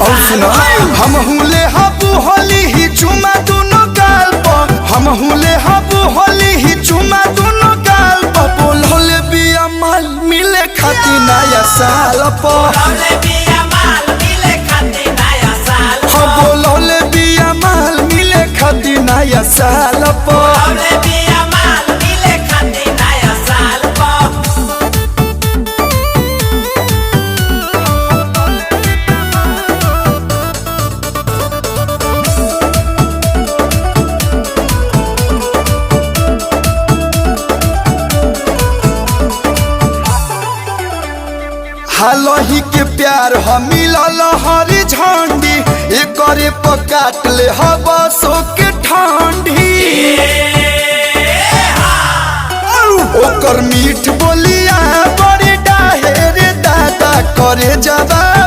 और सुना हम हुले हबू होली ही चुमा दोनों गाल पर हम हुले हबू होली ही चुमा दोनों गाल पर बोल होले बिया माल मिले खाती नया साल पर बोल होले बिया माल मिले खाती नया साल पर हालही के प्यार हम मिलल हरी झंडी एक काट ले हवा सो के ठंडी ओकर मीठ बोलिया बड़ी डाहे रे दादा करे जवाब